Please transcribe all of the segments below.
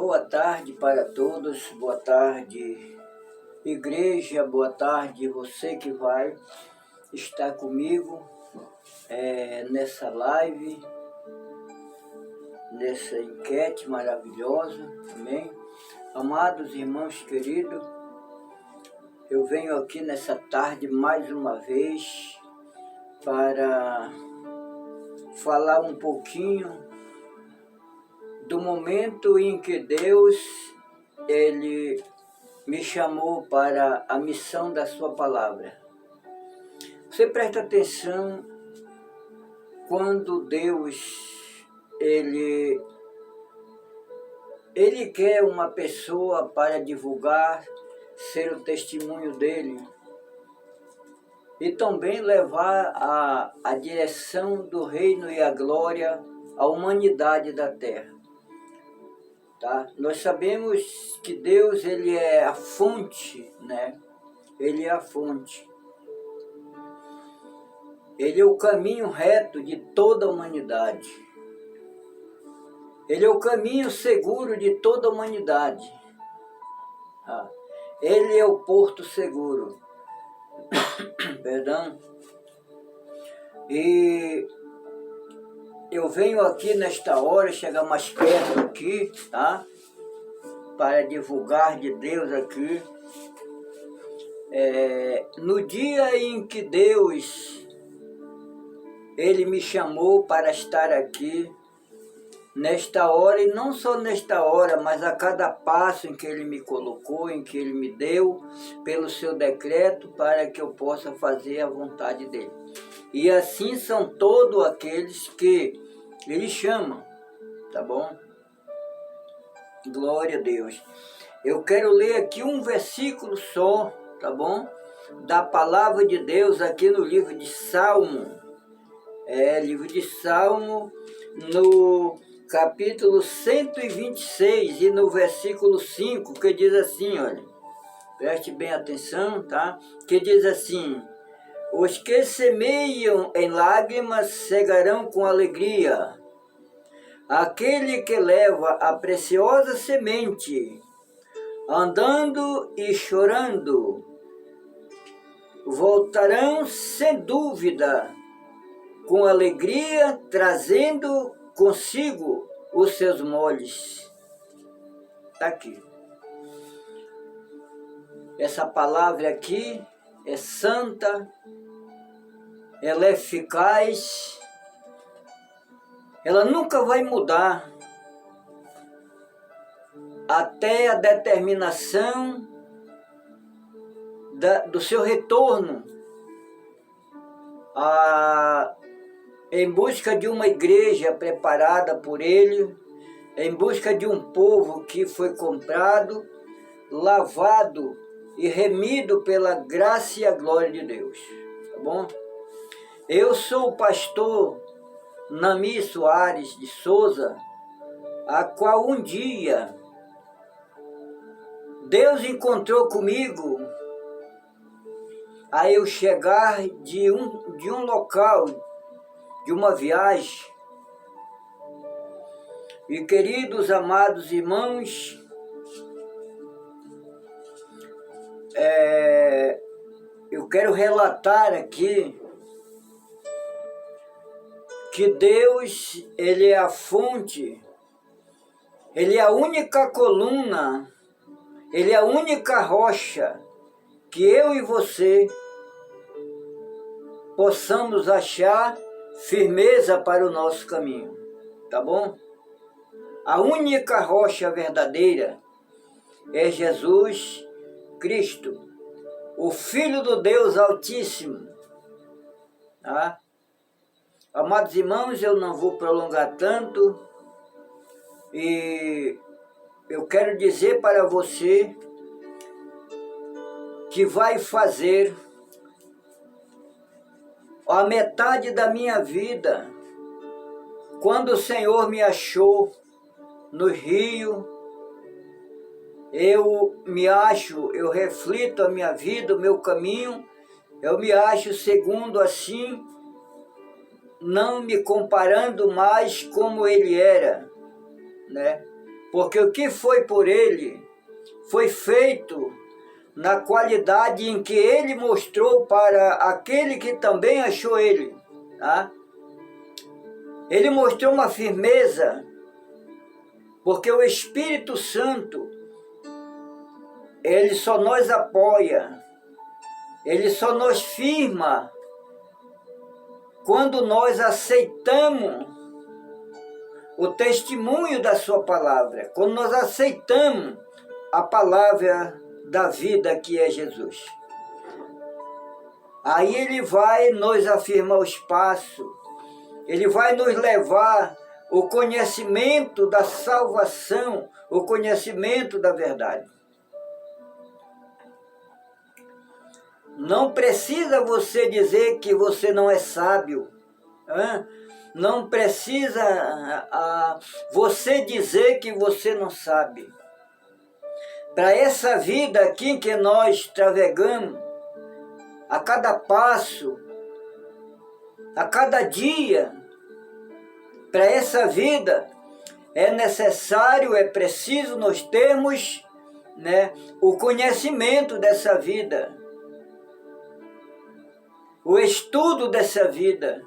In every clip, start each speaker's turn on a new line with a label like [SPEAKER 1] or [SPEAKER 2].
[SPEAKER 1] Boa tarde para todos, boa tarde igreja, boa tarde você que vai estar comigo nessa live, nessa enquete maravilhosa, amém? Amados irmãos queridos, eu venho aqui nessa tarde mais uma vez para falar um pouquinho do momento em que Deus, Ele me chamou para a missão da sua palavra. Você presta atenção quando Deus, Ele quer uma pessoa para divulgar, ser o testemunho dEle e também levar a direção do reino e a glória à humanidade da terra. Tá? Nós sabemos que Deus, Ele é a fonte, né? Ele é a fonte. Ele é o caminho reto de toda a humanidade. Ele é o caminho seguro de toda a humanidade. Tá? Ele é o porto seguro. Perdão. E eu venho aqui nesta hora, chegar mais perto aqui, tá? Para divulgar de Deus aqui. No dia em que Deus, Ele me chamou para estar aqui, nesta hora, e não só nesta hora, mas a cada passo em que Ele me colocou, em que Ele me deu, pelo seu decreto, para que eu possa fazer a vontade dEle. E assim são todos aqueles que Ele chama, tá bom? Glória a Deus. Eu quero ler aqui um versículo só, tá bom? Da palavra de Deus aqui no livro de Salmo. Livro de Salmo, no capítulo 126 e no versículo 5, que diz assim, olha, preste bem atenção, tá? Que diz assim: os que semeiam em lágrimas cegarão com alegria. Aquele que leva a preciosa semente, andando e chorando, voltarão sem dúvida, com alegria, trazendo consigo os seus moles. Está aqui. Essa palavra aqui é santa, ela é eficaz, ela nunca vai mudar até a determinação do seu retorno em busca de uma igreja preparada por Ele, em busca de um povo que foi comprado, lavado e remido pela graça e a glória de Deus, tá bom? Eu sou o pastor Nami Soares de Souza, a qual um dia Deus encontrou comigo a eu chegar de um local, de uma viagem. E queridos, amados irmãos, eu quero relatar aqui que Deus, Ele é a fonte, Ele é a única coluna, Ele é a única rocha que eu e você possamos achar firmeza para o nosso caminho, tá bom? A única rocha verdadeira é Jesus Cristo, o Filho do Deus Altíssimo, tá? Amados irmãos, eu não vou prolongar tanto e eu quero dizer para você que vai fazer a metade da minha vida, quando o Senhor me achou no rio, eu reflito a minha vida, o meu caminho, eu me acho segundo assim, não me comparando mais como ele era, né? porque o que foi por ele foi feito na qualidade em que ele mostrou para aquele que também achou ele. Tá? Ele mostrou uma firmeza, porque o Espírito Santo, ele só nos apoia, ele só nos firma quando nós aceitamos o testemunho da sua palavra, quando nós aceitamos a palavra da vida que é Jesus. Aí ele vai nos afirmar os passos, ele vai nos levar o conhecimento da salvação, o conhecimento da verdade. Não precisa você dizer que você não é sábio. Não precisa você dizer que você não sabe. Para essa vida aqui que nós travegamos, a cada passo, a cada dia, para essa vida é necessário, é preciso nós termos, né, o conhecimento dessa vida, o estudo dessa vida,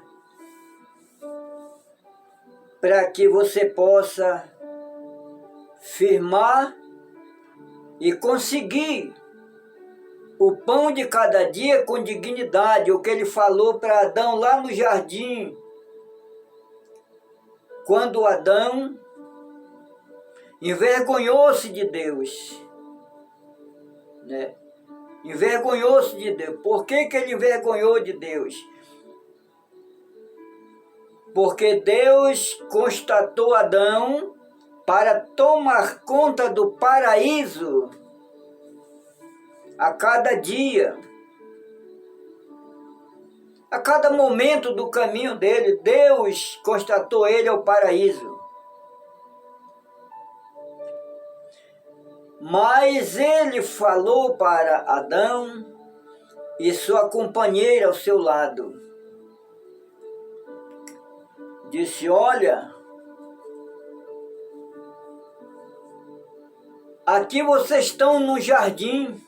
[SPEAKER 1] para que você possa firmar e conseguir o pão de cada dia com dignidade, o que ele falou para Adão lá no jardim, quando Adão envergonhou-se de Deus, né? Envergonhou-se de Deus. Por que que ele envergonhou de Deus? Porque Deus constatou Adão para tomar conta do paraíso a cada dia, a cada momento do caminho dele. Deus constatou ele ao paraíso. Mas ele falou para Adão e sua companheira ao seu lado. Disse: olha, aqui vocês estão no jardim,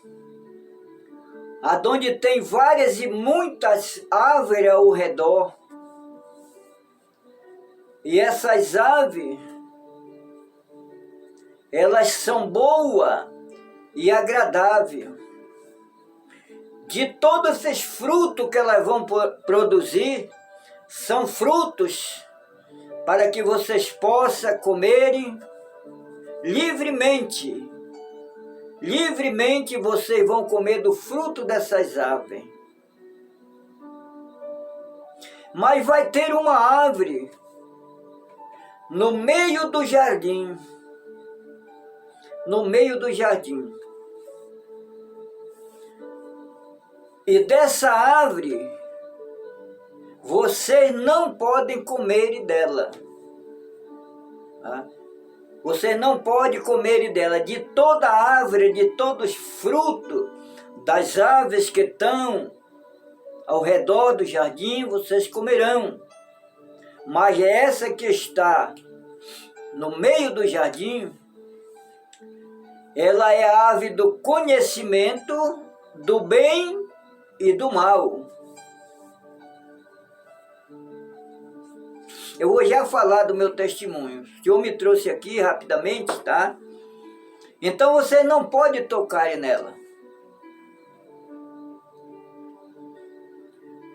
[SPEAKER 1] aonde tem várias e muitas árvores ao redor. E essas aves, elas são boas e agradáveis. De todos esses frutos que elas vão produzir, são frutos para que vocês possam comerem livremente. Livremente vocês vão comer do fruto dessas árvores. Mas vai ter uma árvore no meio do jardim. No meio do jardim. E dessa árvore, vocês não podem comer dela. Tá? Vocês não podem comer dela. De toda árvore, de todos os frutos das aves que estão ao redor do jardim, vocês comerão. Mas essa que está no meio do jardim, ela é a ave do conhecimento do bem e do mal. Eu vou já falar do meu testemunho. O Senhor me trouxe aqui rapidamente, tá? Então você não pode tocar nela.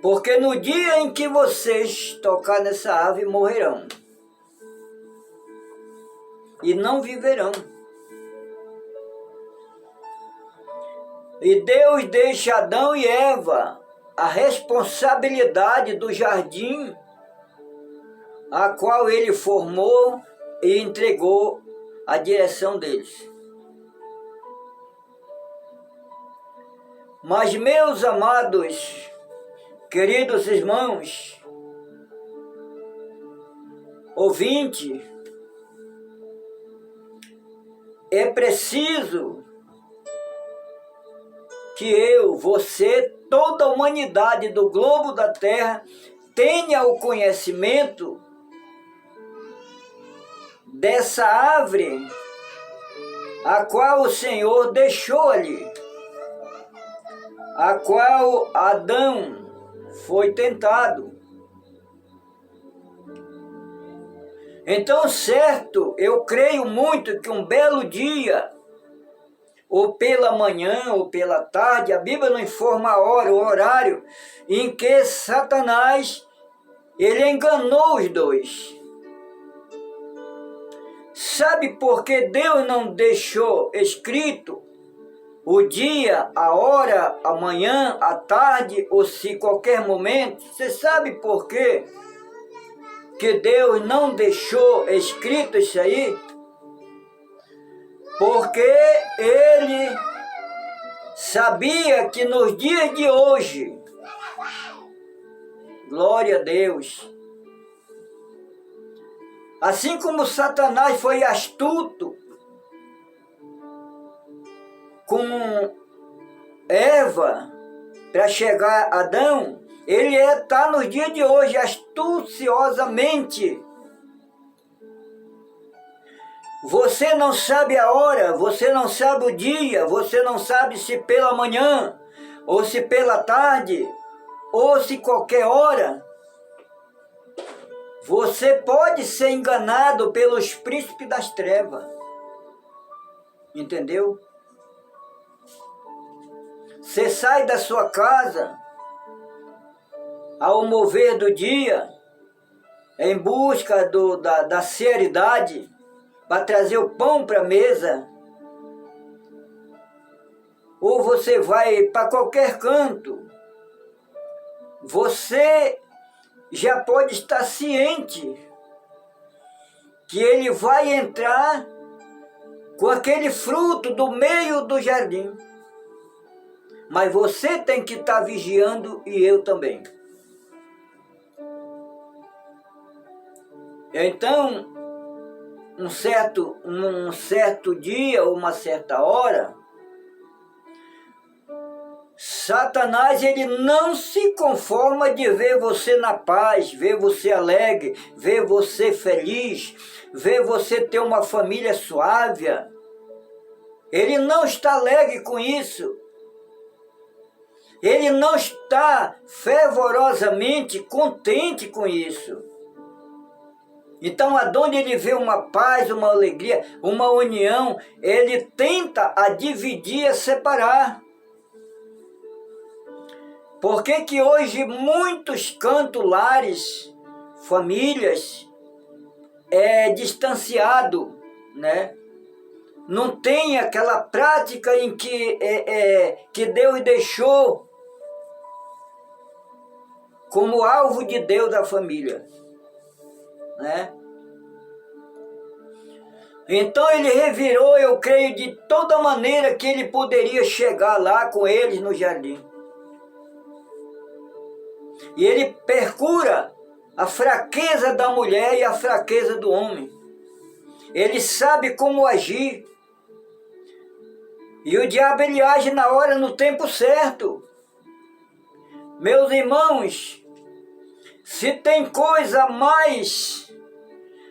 [SPEAKER 1] Porque no dia em que vocês tocar nessa ave, morrerão. E não viverão. E Deus deixa Adão e Eva a responsabilidade do jardim a qual ele formou e entregou a direção deles. Mas, meus amados, queridos irmãos, ouvintes, é preciso que eu, você, toda a humanidade do globo da Terra tenha o conhecimento dessa árvore a qual o Senhor deixou ali, a qual Adão foi tentado. Então, certo, eu creio muito que um belo dia, ou pela manhã, ou pela tarde, a Bíblia não informa a hora, o horário, em que Satanás, ele enganou os dois. Sabe por que Deus não deixou escrito o dia, a hora, a manhã, a tarde, ou se qualquer momento? Você sabe por quê que Deus não deixou escrito isso aí? Porque Ele sabia que nos dias de hoje, glória a Deus, assim como Satanás foi astuto com Eva para chegar a Adão, ele está nos dias de hoje astuciosamente. Você não sabe a hora, você não sabe o dia, você não sabe se pela manhã, ou se pela tarde, ou se qualquer hora. Você pode ser enganado pelos príncipes das trevas. Entendeu? Você sai da sua casa ao mover do dia, em busca da seriedade, para trazer o pão para a mesa. Ou você vai para qualquer canto. Você já pode estar ciente que ele vai entrar com aquele fruto do meio do jardim. Mas você tem que estar vigiando, e eu também. Então, um certo dia, ou uma certa hora, Satanás, ele não se conforma de ver você na paz, ver você alegre, ver você feliz, ver você ter uma família suave. Ele não está alegre com isso. Ele não está fervorosamente contente com isso. Então, aonde ele vê uma paz, uma alegria, uma união, ele tenta a dividir, a separar. Por que que hoje muitos cantos, lares, famílias, distanciado, né? Não tem aquela prática em que Deus deixou como alvo de Deus da família, né? Então ele revirou, eu creio, de toda maneira que ele poderia chegar lá com eles no jardim. E ele percura a fraqueza da mulher e a fraqueza do homem. Ele sabe como agir. E o diabo, ele age na hora, no tempo certo. Meus irmãos, se tem coisa mais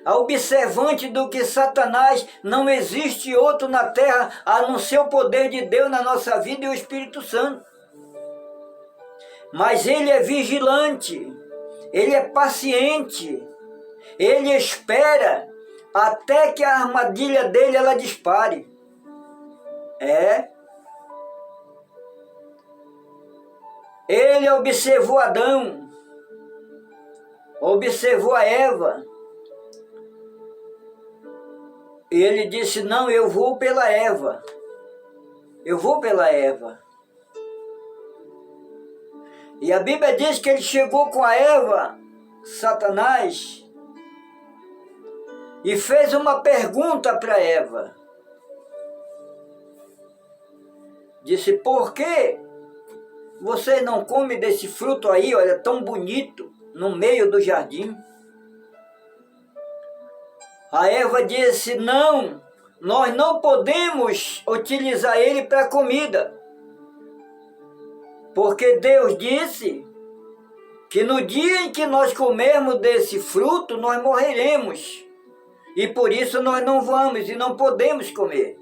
[SPEAKER 1] observante do que Satanás, não existe outro na terra a não ser o poder de Deus na nossa vida e o Espírito Santo. Mas ele é vigilante, ele é paciente, ele espera até que a armadilha dele ela dispare. Ele observou Adão, observou a Eva, e ele disse, não, eu vou pela Eva, eu vou pela Eva. E a Bíblia diz que ele chegou com a Eva, Satanás, e fez uma pergunta para Eva. Disse, por que você não come desse fruto aí, olha, tão bonito, no meio do jardim? A Eva disse, não, nós não podemos utilizar ele para comida. Porque Deus disse que no dia em que nós comermos desse fruto, nós morreremos. E por isso nós não vamos e não podemos comer.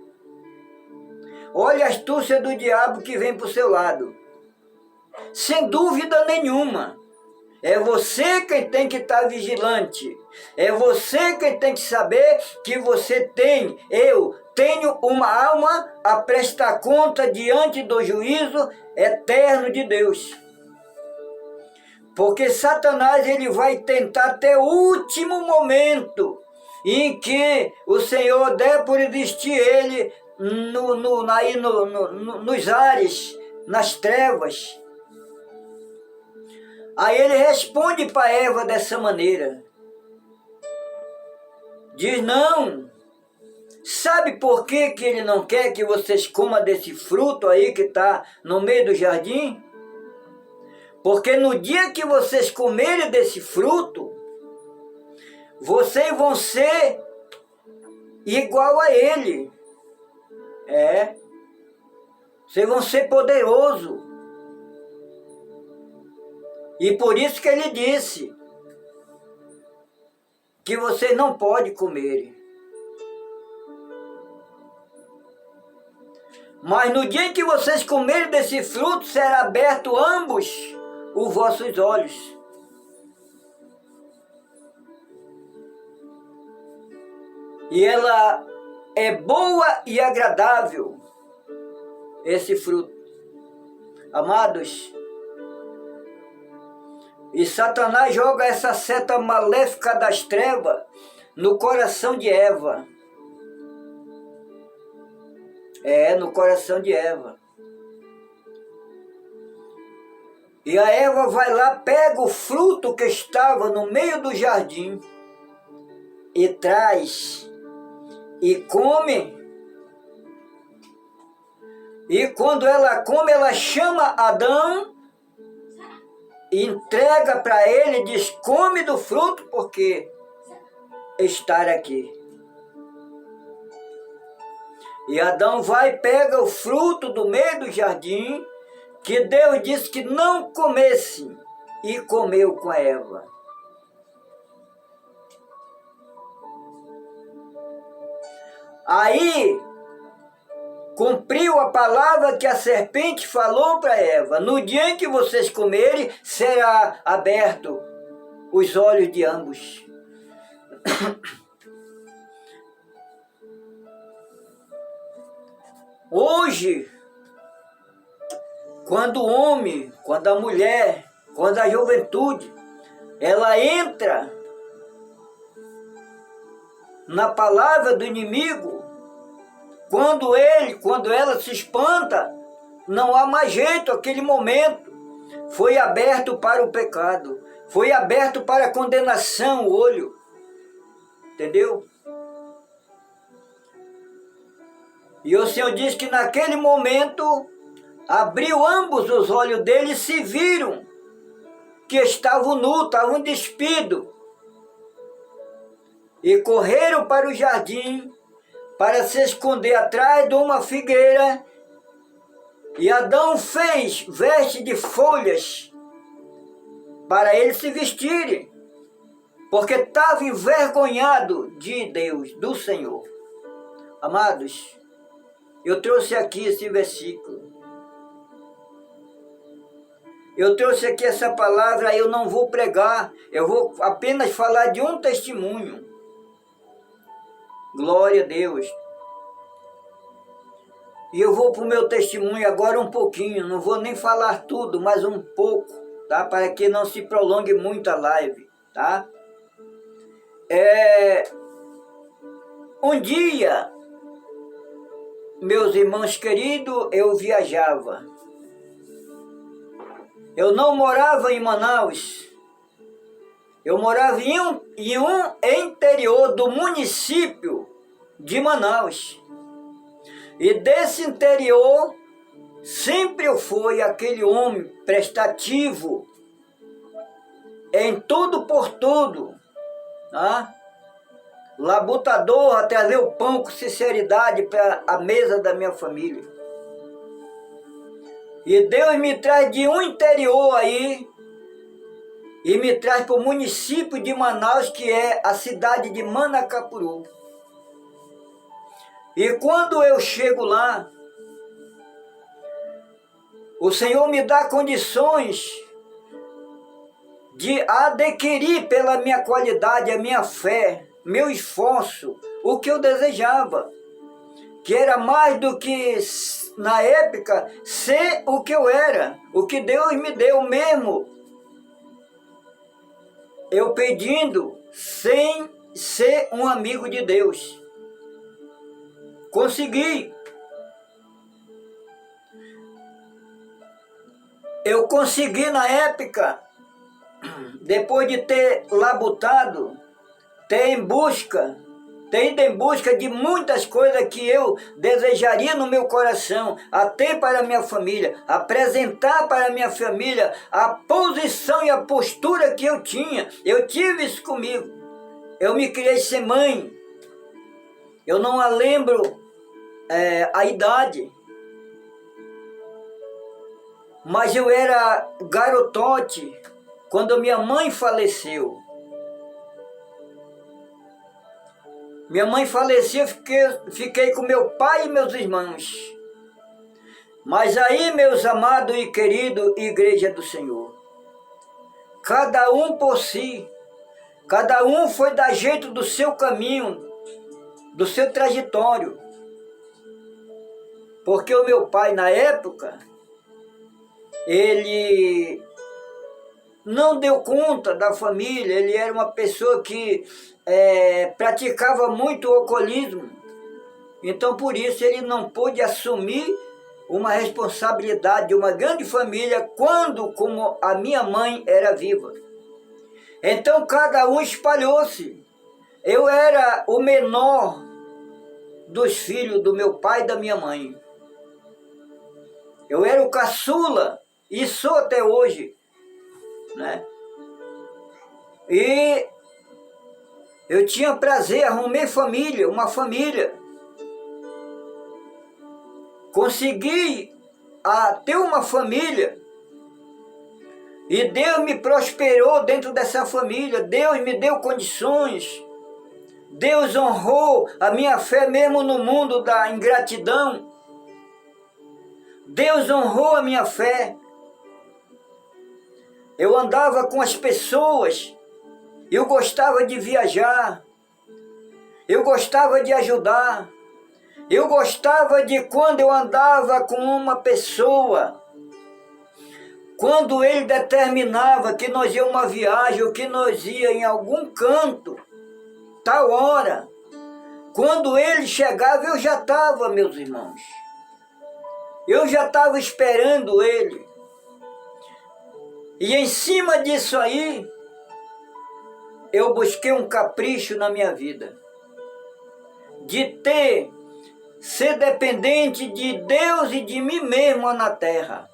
[SPEAKER 1] olha a astúcia do diabo que vem para o seu lado. Sem dúvida nenhuma. É você quem tem que estar vigilante. É você quem tem que saber que você tem, eu tenho uma alma a prestar conta diante do juízo eterno de Deus. Porque Satanás ele vai tentar até o último momento em que o Senhor der por existir ele nos ares, nas trevas. Aí ele responde para Eva dessa maneira. Diz, não. Sabe por que ele não quer que vocês comam desse fruto aí que está no meio do jardim? Porque no dia que vocês comerem desse fruto, vocês vão ser igual a ele. Vocês vão ser poderosos. E por isso que ele disse que vocês não podem comer. Mas no dia em que vocês comerem desse fruto, será aberto ambos os vossos olhos. E ela é boa e agradável, esse fruto. Amados, e Satanás joga essa seta maléfica das trevas no coração de Eva. No coração de Eva. E a Eva vai lá, pega o fruto que estava no meio do jardim e traz e come. E quando ela come, ela chama Adão, entrega para ele, diz, come do fruto, porque estar aqui. E Adão vai e pega o fruto do meio do jardim, que Deus disse que não comesse, e comeu com a Eva. Aí, cumpriu a palavra que a serpente falou para Eva. No dia em que vocês comerem, será aberto os olhos de ambos. Hoje, quando o homem, quando a mulher, quando a juventude, ela entra na palavra do inimigo, quando ela se espanta, não há mais jeito, aquele momento foi aberto para o pecado, foi aberto para a condenação o olho, entendeu? E o Senhor diz que naquele momento abriu ambos os olhos dele e se viram que estavam nus, estavam despidos. E correram para o jardim para se esconder atrás de uma figueira. E Adão fez veste de folhas para eles se vestirem, porque estava envergonhado de Deus, do Senhor. Amados, eu trouxe aqui esse versículo. Eu trouxe aqui essa palavra, eu não vou pregar, eu vou apenas falar de um testemunho. Glória a Deus. E eu vou para o meu testemunho agora um pouquinho, não vou nem falar tudo, mas um pouco, tá? Para que não se prolongue muito a live, tá? Um dia, meus irmãos queridos, eu viajava. Eu não morava em Manaus. Eu morava em um interior do município de Manaus. E desse interior, sempre eu fui aquele homem prestativo, em tudo por tudo, tá? Labutador a trazer o pão com sinceridade para a mesa da minha família. E Deus me traz de um interior aí, e me traz para o município de Manaus, que é a cidade de Manacapuru. E quando eu chego lá, O Senhor me dá condições de adquirir pela minha qualidade, a minha fé, meu esforço, o que eu desejava, que era mais do que, na época, ser o que eu era, o que Deus me deu mesmo, eu pedindo sem ser um amigo de Deus. Consegui. Eu consegui na época, depois de ter labutado, ter ido em busca de muitas coisas que eu desejaria no meu coração, até para a minha família, apresentar para a minha família a posição e a postura que eu tinha. Eu tive isso comigo. Eu me criei sem mãe. Eu não a lembro a idade. Mas eu era garotote quando minha mãe faleceu. Minha mãe faleceu, fiquei com meu pai e meus irmãos. Mas aí, meus amados e queridos, Igreja do Senhor, cada um por si, cada um foi dar jeito do seu caminho, do seu trajetório. Porque o meu pai, na época, ele não deu conta da família, ele era uma pessoa que praticava muito o alcoolismo. Então, por isso, ele não pôde assumir uma responsabilidade de uma grande família quando, como a minha mãe era viva. Então, cada um espalhou-se. Eu era o menor dos filhos do meu pai e da minha mãe. Eu era o caçula, e sou até hoje, né? E eu tinha prazer, arrumei família, uma família. Consegui ter uma família. E Deus me prosperou dentro dessa família. Deus me deu condições. Deus honrou a minha fé mesmo no mundo da ingratidão. Deus honrou a minha fé. Eu andava com as pessoas. Eu gostava de viajar. Eu gostava de ajudar. Eu gostava de quando eu andava com uma pessoa, quando ele determinava que nós íamos uma viagem ou que nós ia em algum canto, tal hora, quando ele chegava eu já estava, meus irmãos. Eu já estava esperando ele. E em cima disso aí, eu busquei um capricho na minha vida, de ser dependente de Deus e de mim mesmo na terra.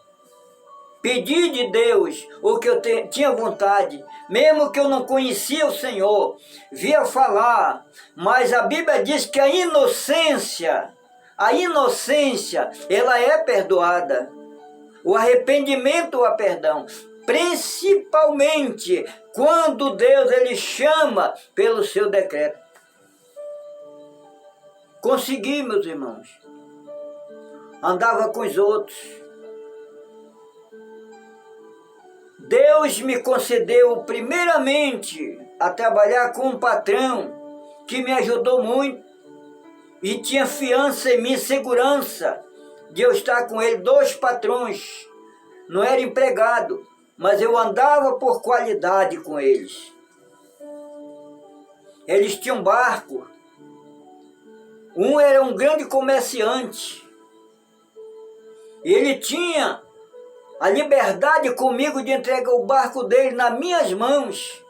[SPEAKER 1] Pedir de Deus o que eu tinha vontade, mesmo que eu não conhecia o Senhor, via falar, mas a Bíblia diz que a inocência, ela é perdoada. O arrependimento, a perdão, principalmente quando Deus ele chama pelo seu decreto. Consegui, meus irmãos. Andava com os outros. Deus me concedeu primeiramente a trabalhar com um patrão que me ajudou muito e tinha fiança em mim, segurança de eu estar com ele, 2 patrões. Não era empregado, mas eu andava por qualidade com eles. Eles tinham barco. Um era um grande comerciante. E ele tinha a liberdade comigo de entregar o barco dele nas minhas mãos.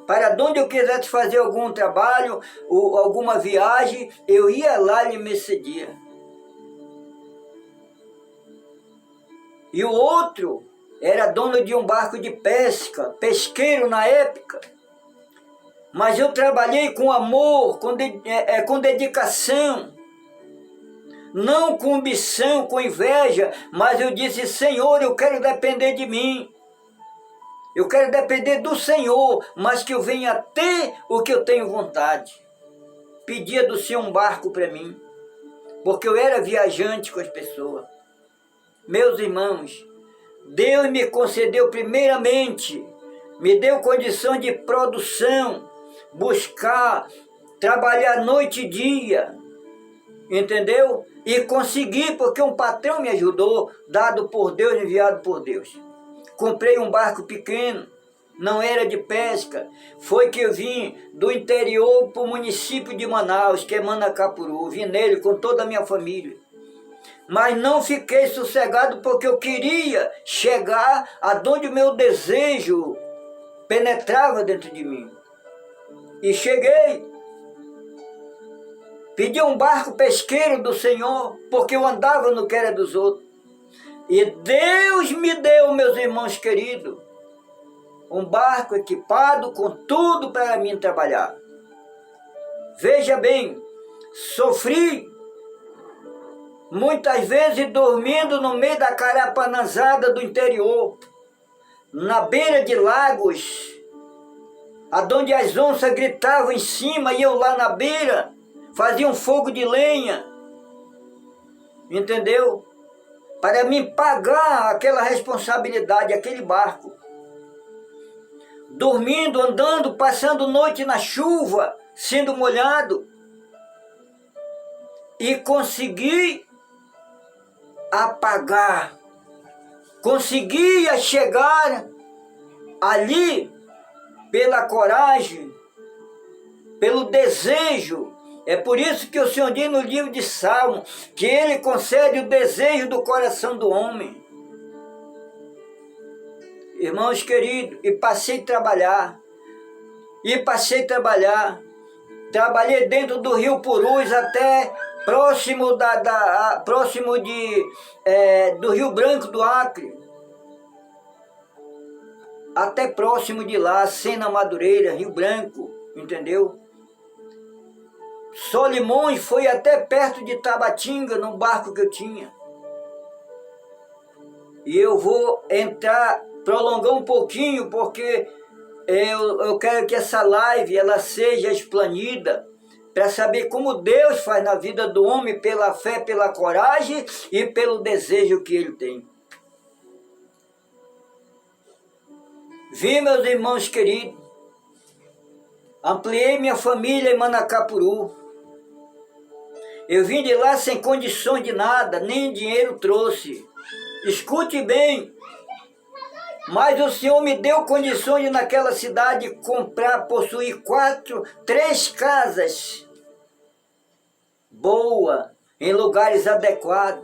[SPEAKER 1] Para onde eu quisesse fazer algum trabalho, ou alguma viagem, eu ia lá e ele me cedia. E o outro era dono de um barco de pesca, pesqueiro na época. Mas eu trabalhei com amor, com dedicação, não com ambição, com inveja, mas eu disse, Senhor, eu quero depender de mim. Eu quero depender do Senhor, mas que eu venha ter o que eu tenho vontade. Pedia do Senhor um barco para mim, porque eu era viajante com as pessoas. Meus irmãos, Deus me concedeu primeiramente, me deu condição de produção, buscar, trabalhar noite e dia, entendeu? E consegui, porque um patrão me ajudou, dado por Deus, enviado por Deus. Comprei um barco pequeno, não era de pesca, foi que eu vim do interior para o município de Manaus, que é Manacapuru, vim nele com toda a minha família. Mas não fiquei sossegado porque eu queria chegar aonde o meu desejo penetrava dentro de mim. E cheguei. Pedi um barco pesqueiro do Senhor, porque eu andava no que era dos outros. E Deus me deu, meus irmãos queridos, um barco equipado com tudo para mim trabalhar. Veja bem, sofri muitas vezes dormindo no meio da carapanãzada do interior, na beira de lagos, aonde as onças gritavam em cima e eu lá na beira, fazia um fogo de lenha, entendeu? Para mim pagar aquela responsabilidade, aquele barco. Dormindo, andando, passando noite na chuva, sendo molhado. E consegui apagar. Conseguia chegar ali pela coragem, pelo desejo. É por isso que o Senhor diz no livro de Salmo, que Ele concede o desejo do coração do homem. Irmãos queridos, e passei a trabalhar. Trabalhei dentro do Rio Purus até próximo, do Rio Branco do Acre. Até próximo de lá, Sena Madureira, Rio Branco, entendeu? Solimões foi até perto de Tabatinga, num barco que eu tinha. E eu vou prolongar um pouquinho, porque eu quero que essa live ela seja explanida, para saber como Deus faz na vida do homem, pela fé, pela coragem e pelo desejo que ele tem. Vi, meus irmãos queridos, ampliei minha família em Manacapuru. Eu vim de lá sem condições de nada, nem dinheiro trouxe. Escute bem, mas o Senhor me deu condições de naquela cidade comprar, possuir 3 casas boas, em lugares adequados.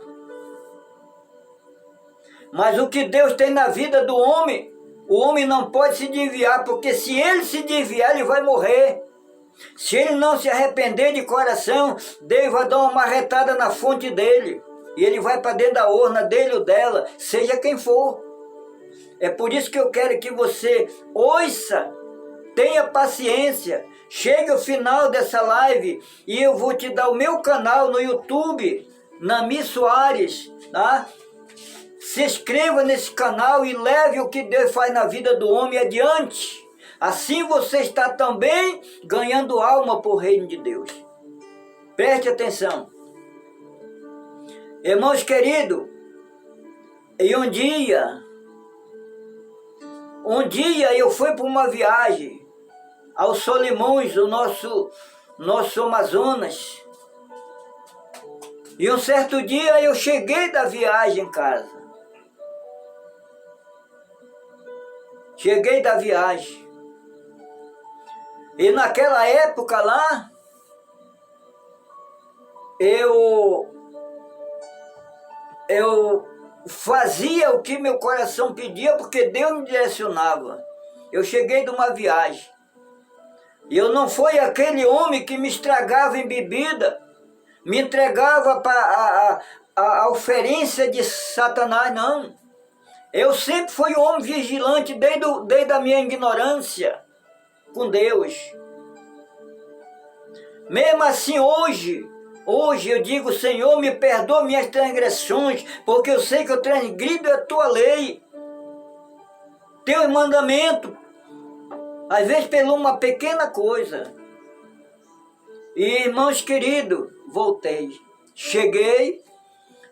[SPEAKER 1] Mas o que Deus tem na vida do homem, o homem não pode se desviar, porque se ele se desviar, ele vai morrer. Se ele não se arrepender de coração, Deus vai dar uma marretada na fonte dele. E ele vai para dentro da urna dele ou dela, seja quem for. É por isso que eu quero que você ouça, tenha paciência, chegue ao final dessa live e eu vou te dar o meu canal no YouTube, Nami Soares, tá? Se inscreva nesse canal e leve o que Deus faz na vida do homem adiante. Assim você está também ganhando alma por reino de Deus. Preste atenção. Irmãos queridos, e um dia eu fui para uma viagem aos Solimões, do nosso Amazonas. E um certo dia eu cheguei da viagem em casa. Cheguei da viagem. E naquela época lá, eu fazia o que meu coração pedia, porque Deus me direcionava. Eu cheguei de uma viagem. E eu não fui aquele homem que me estragava em bebida, me entregava para a oferência de Satanás, não. Eu sempre fui um homem vigilante desde a minha ignorância com Deus. Mesmo assim hoje eu digo, Senhor, me perdoa minhas transgressões, porque eu sei que eu transgrido a tua lei, teu mandamento, às vezes por uma pequena coisa. E, irmãos queridos, voltei. Cheguei,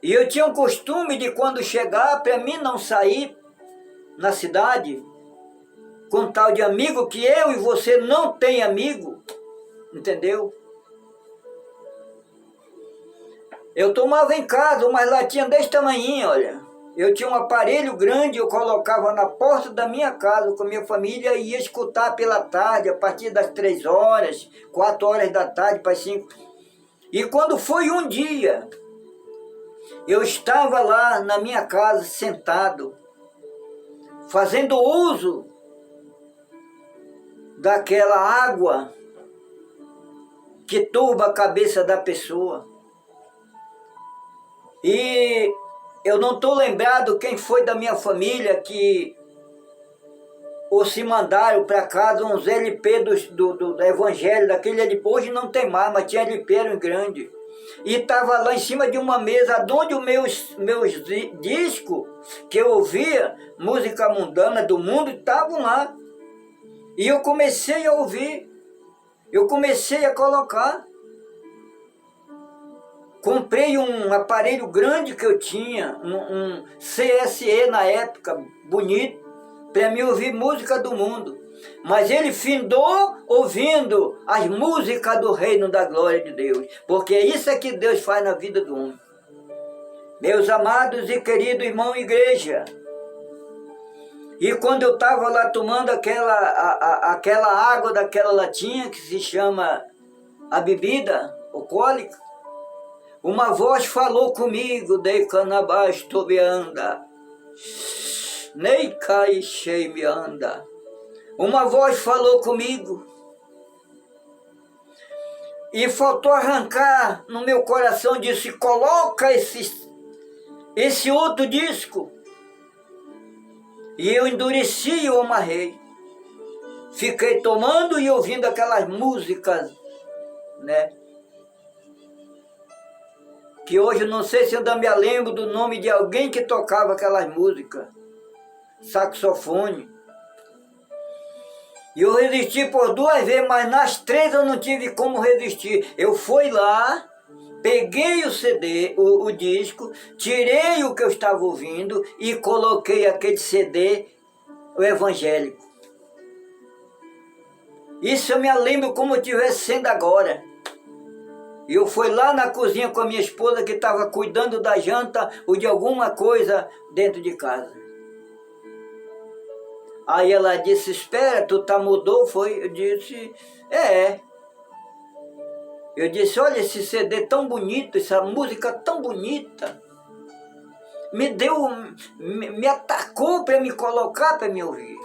[SPEAKER 1] e eu tinha um costume de quando chegar, para mim não sair na cidade, com tal de amigo que eu e você não tem amigo, entendeu? Eu tomava em casa umas latinhas desse tamanhinho, olha. Eu tinha um aparelho grande, eu colocava na porta da minha casa com a minha família e ia escutar pela tarde, a partir das 3 horas, 4 horas da tarde para 5. E quando foi um dia, eu estava lá na minha casa sentado, fazendo uso daquela água que turba a cabeça da pessoa. E eu não estou lembrado quem foi da minha família que ou se mandaram para casa uns LP do Evangelho, daquele LP, hoje não tem mais, mas tinha LP, era um grande. E estava lá em cima de uma mesa, onde os meus discos, que eu ouvia, música mundana do mundo, estavam lá. E eu comecei a ouvir, eu comecei a colocar. Comprei um aparelho grande que eu tinha, um CSE na época, bonito, para me ouvir música do mundo. Mas ele findou ouvindo as músicas do reino da glória de Deus, porque isso é que Deus faz na vida do homem. Meus amados e queridos irmãos igreja, e quando eu estava lá tomando aquela água daquela latinha que se chama a bebida alcoólica, uma voz falou comigo, de canabás tobeanda, nem cai cheio me anda. Uma voz falou comigo, e faltou arrancar no meu coração, disse, coloca esse outro disco. E eu endureci e eu amarrei. Fiquei tomando e ouvindo aquelas músicas, né? Que hoje eu não sei se eu ainda me lembro do nome de alguém que tocava aquelas músicas. Saxofone. E eu resisti por 2 vezes, mas nas 3 eu não tive como resistir. Eu fui lá, peguei o CD, o disco, tirei o que eu estava ouvindo e coloquei aquele CD, o evangélico. Isso eu me lembro como estivesse sendo agora. E eu fui lá na cozinha com a minha esposa que estava cuidando da janta ou de alguma coisa dentro de casa. Aí ela disse, espera, tu mudou, foi? Eu disse, é. Eu disse, olha esse CD tão bonito, essa música tão bonita. Me atacou para me colocar, para me ouvir.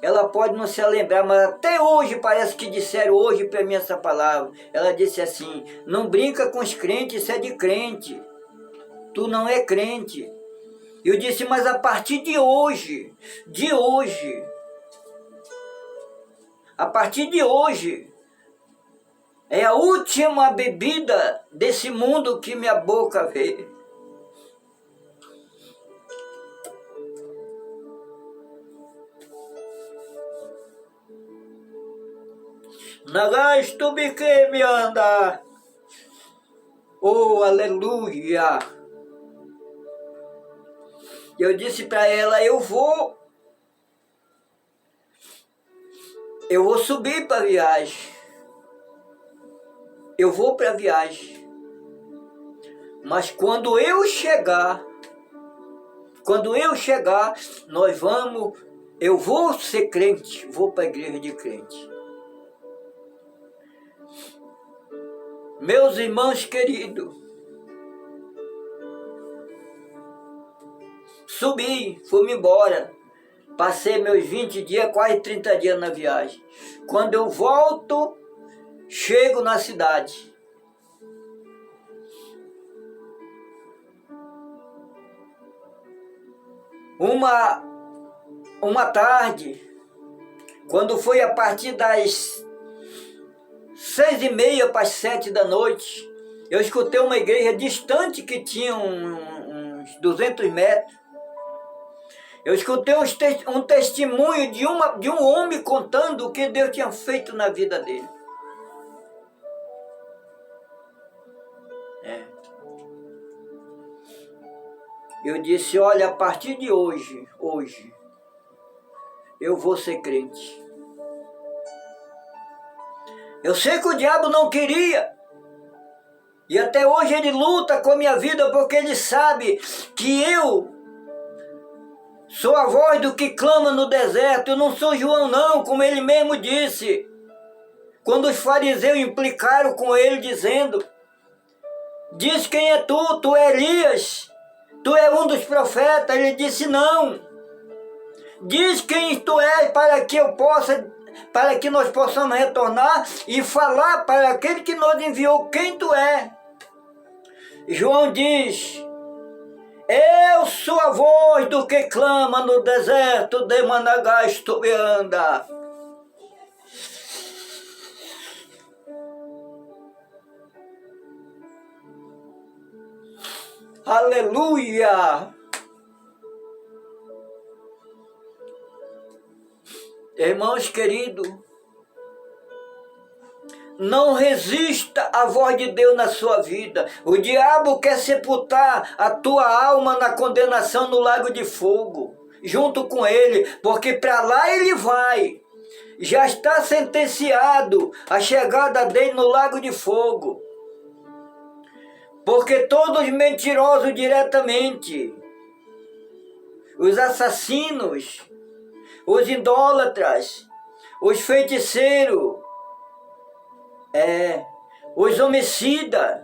[SPEAKER 1] Ela pode não se lembrar, mas até hoje parece que disseram hoje para mim essa palavra. Ela disse assim, não brinca com os crentes, isso é de crente. Tu não é crente. Eu disse, mas a partir de hoje, a partir de hoje, é a última bebida desse mundo que minha boca vê. Nagas tu bique me anda. Oh, aleluia. Eu disse para ela, eu vou subir para a viagem. Eu vou para a viagem. Mas quando eu chegar, eu vou ser crente, vou para a igreja de crente. Meus irmãos queridos, subi, fui embora. Passei meus 20 dias, quase 30 dias na viagem. Quando eu volto, chego na cidade. Uma tarde, quando foi a partir das 6h30 para as 7 da noite, eu escutei uma igreja distante que tinha uns 200 metros. Eu escutei um testemunho de um homem contando o que Deus tinha feito na vida dele. Eu disse, olha, a partir de hoje, eu vou ser crente. Eu sei que o diabo não queria. E até hoje ele luta com a minha vida porque ele sabe que eu sou a voz do que clama no deserto. Eu não sou João não, como ele mesmo disse. Quando os fariseus implicaram com ele dizendo, diz quem é tu? Tu é Elias? Tu é um dos profetas? Ele disse não. Diz quem tu és para que nós possamos retornar e falar para aquele que nos enviou quem tu é. João diz, eu sou a voz do que clama no deserto de Managastubianda. Aleluia! Irmãos queridos, não resista à voz de Deus na sua vida. O diabo quer sepultar a tua alma na condenação no lago de fogo, junto com ele, porque para lá ele vai. Já está sentenciado a chegada dele no lago de fogo. Porque todos os mentirosos diretamente, os assassinos, os idólatras, os feiticeiros, os homicidas,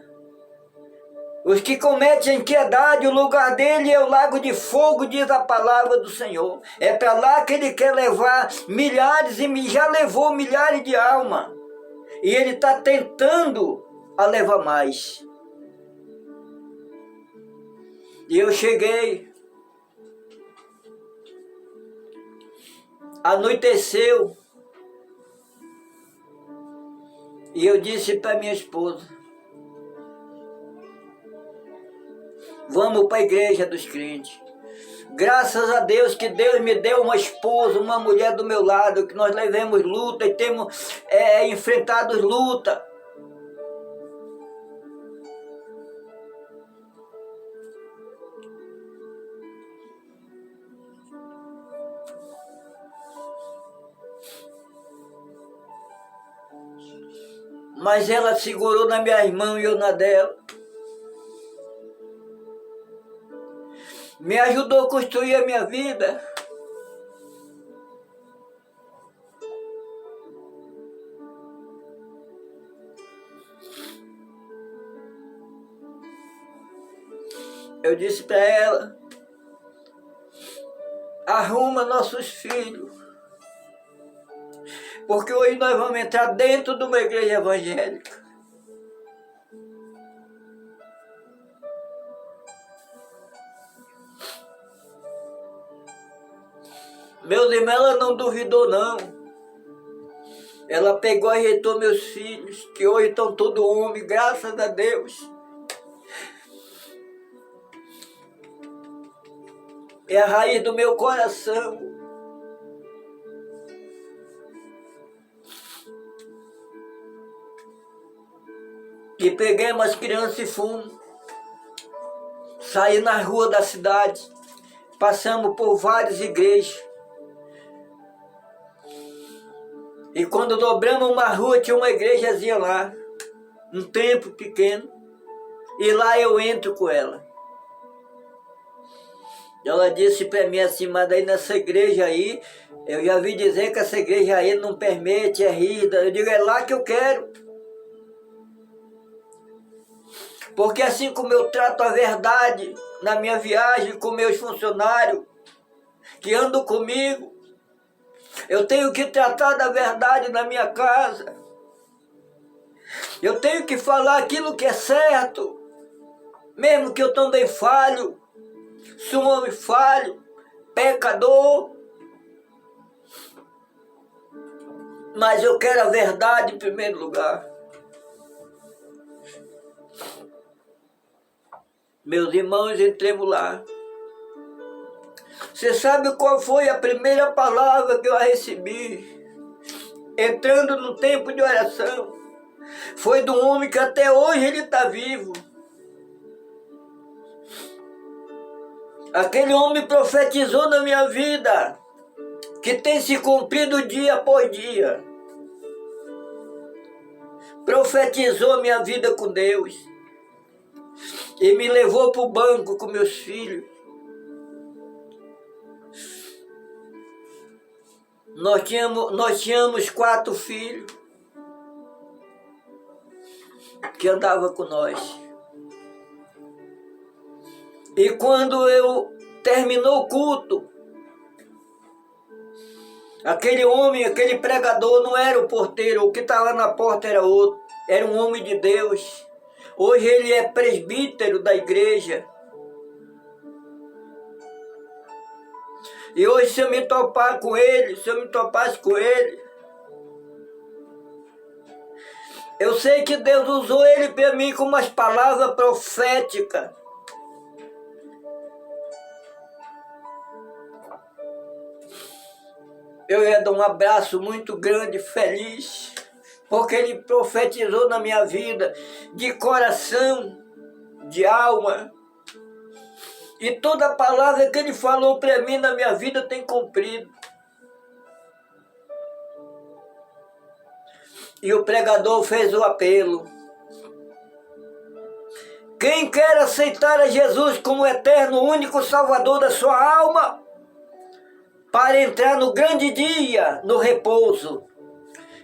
[SPEAKER 1] os que cometem impiedade, o lugar dele é o lago de fogo, diz a palavra do Senhor. É para lá que ele quer levar milhares e já levou milhares de almas. E ele está tentando a levar mais. E eu cheguei, anoiteceu, e eu disse para minha esposa, vamos para a igreja dos crentes. Graças a Deus que Deus me deu uma esposa, uma mulher do meu lado, que nós levemos luta e temos enfrentado luta. Mas ela segurou na minha mão e eu na dela. Me ajudou a construir a minha vida. Eu disse para ela, arruma nossos filhos. Porque hoje nós vamos entrar dentro de uma igreja evangélica. Meus irmãos, ela não duvidou não. Ela pegou e ajeitou meus filhos, que hoje estão todos homens, graças a Deus. É a raiz do meu coração. E peguemos as crianças e fomos. Saí na rua da cidade. Passamos por várias igrejas. E quando dobramos uma rua, tinha uma igrejazinha lá. Um templo pequeno. E lá eu entro com ela. Ela disse para mim assim, mas daí nessa igreja aí, eu já vi dizer que essa igreja aí não permite, é rígida. Eu digo, é lá que eu quero. Porque assim como eu trato a verdade na minha viagem com meus funcionários que andam comigo, eu tenho que tratar da verdade na minha casa. Eu tenho que falar aquilo que é certo, mesmo que eu também falho, sou um homem falho, pecador. Mas eu quero a verdade em primeiro lugar. Meus irmãos, entremos lá. Você sabe qual foi a primeira palavra que eu recebi? Entrando no tempo de oração. Foi de um homem que até hoje ele está vivo. Aquele homem profetizou na minha vida, que tem se cumprido dia após dia. Profetizou a minha vida com Deus. E me levou para o banco com meus filhos. Nós tínhamos 4 filhos que andavam com nós. E quando eu terminou o culto, aquele homem, aquele pregador não era o porteiro, o que estava na porta era outro, era um homem de Deus. Hoje ele é presbítero da igreja. E hoje, se eu me topar com ele, se eu me topasse com ele, eu sei que Deus usou ele para mim com umas palavras proféticas. Eu ia dar um abraço muito grande, feliz, porque ele profetizou na minha vida, de coração, de alma. E toda palavra que ele falou para mim na minha vida tem cumprido. E o pregador fez o apelo. Quem quer aceitar a Jesus como eterno, único Salvador da sua alma, para entrar no grande dia, no repouso.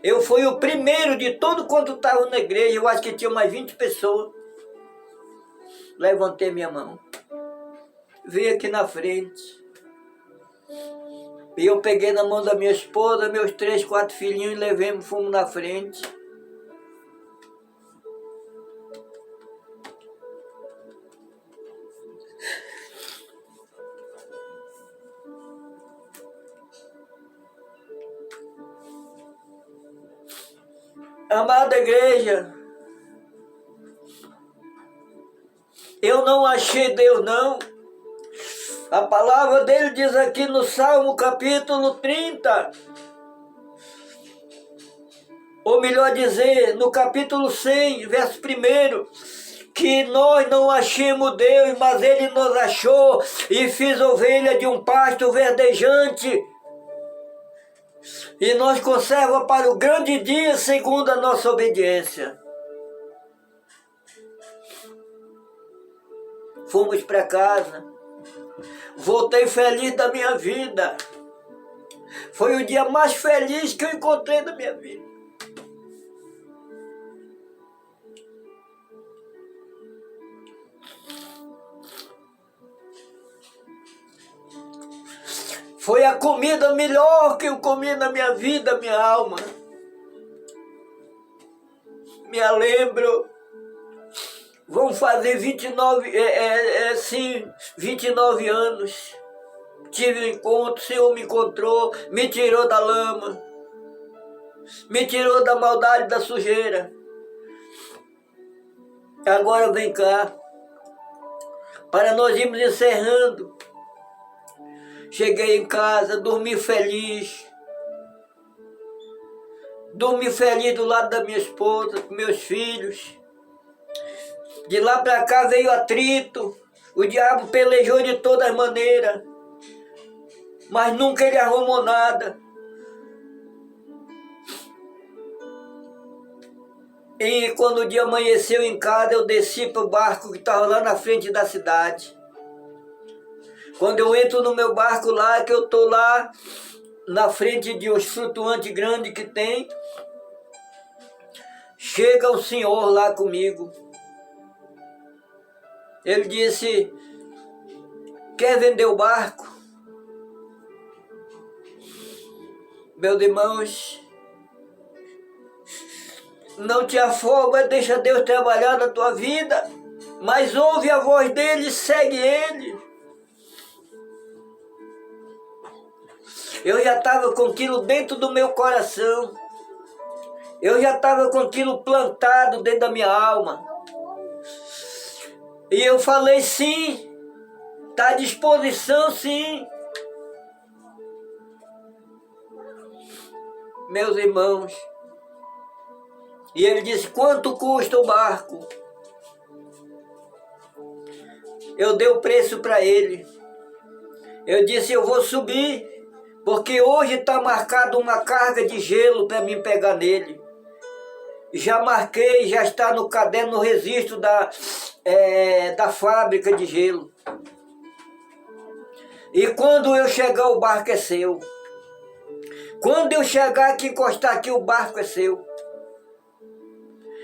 [SPEAKER 1] Eu fui o primeiro de todo quanto estava na igreja, eu acho que tinha mais 20 pessoas. Levantei minha mão. Veio aqui na frente. E eu peguei na mão da minha esposa, meus 3, 4 filhinhos, e levemos, fomos na frente. Amada igreja, eu não achei Deus não. A palavra dele diz aqui no Salmo capítulo 30, ou melhor dizer, no capítulo 100, verso 1, que nós não achemos Deus, mas ele nos achou e fez ovelha de um pasto verdejante. E nós conserva para o grande dia segundo a nossa obediência. Fomos para casa. Voltei feliz da minha vida. Foi o dia mais feliz que eu encontrei da minha vida. Foi a comida melhor que eu comi na minha vida, minha alma. Me lembro, vão fazer 29 anos. Tive um encontro, o Senhor me encontrou, me tirou da lama, me tirou da maldade, da sujeira. Agora vem cá, para nós irmos encerrando. Cheguei em casa, dormi feliz. Dormi feliz do lado da minha esposa, com meus filhos. De lá para cá veio atrito. O diabo pelejou de todas maneiras. Mas nunca ele arrumou nada. E quando o dia amanheceu em casa, eu desci para o barco que estava lá na frente da cidade. Quando eu entro no meu barco lá, que eu estou lá na frente de uns flutuantes grandes que tem, chega um senhor lá comigo. Ele disse, quer vender o barco? Meus irmãos, não te afoba, deixa Deus trabalhar na tua vida, mas ouve a voz dele e segue ele. Eu já estava com aquilo dentro do meu coração. Eu já estava com aquilo plantado dentro da minha alma. E eu falei sim, está à disposição sim. Meus irmãos, e ele disse, quanto custa o barco? Eu dei o preço para ele. Eu disse, eu vou subir, porque hoje está marcado uma carga de gelo para mim pegar nele. Já marquei, já está no caderno, no registro da fábrica de gelo. E quando eu chegar, o barco é seu. Quando eu chegar aqui, encostar aqui, o barco é seu.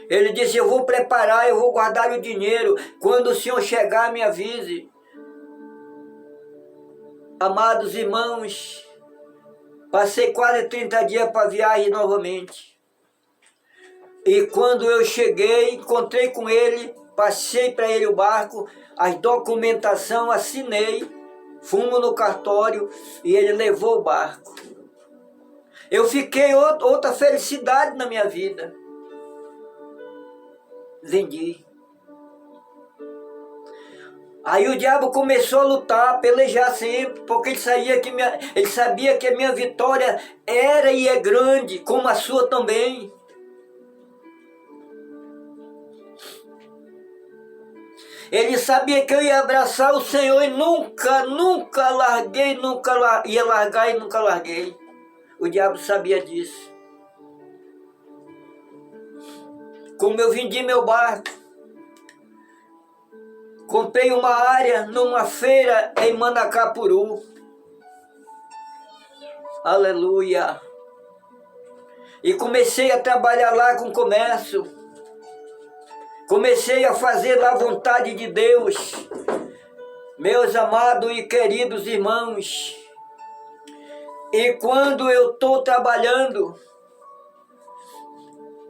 [SPEAKER 1] Ele disse, eu vou preparar, eu vou guardar o dinheiro. Quando o senhor chegar, me avise. Amados irmãos, passei quase 30 dias para a viagem novamente. E quando eu cheguei, encontrei com ele, passei para ele o barco, as documentação, assinei, fomos no cartório e ele levou o barco. Eu fiquei outra felicidade na minha vida. Vendi. Aí o diabo começou a lutar, a pelejar sempre, porque ele sabia que a minha vitória era e é grande, como a sua também. Ele sabia que eu ia abraçar o Senhor e nunca larguei, ia largar e nunca larguei. O diabo sabia disso. Como eu vendi meu barco, comprei uma área numa feira em Manacapuru. Aleluia. E comecei a trabalhar lá com comércio. Comecei a fazer lá a vontade de Deus. Meus amados e queridos irmãos. E quando eu estou trabalhando,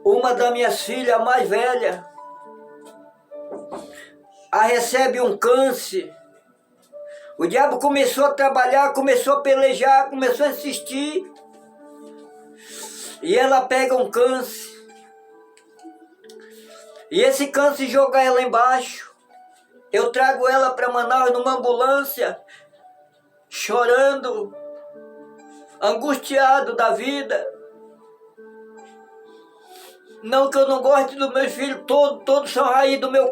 [SPEAKER 1] uma das minhas filhas, a mais velha, recebe um câncer. O diabo começou a trabalhar, começou a pelejar, começou a insistir. E ela pega um câncer. E esse câncer joga ela embaixo. Eu trago ela para Manaus numa ambulância, chorando, angustiado da vida. Não que eu não goste dos meus filhos, todos são raiz do meu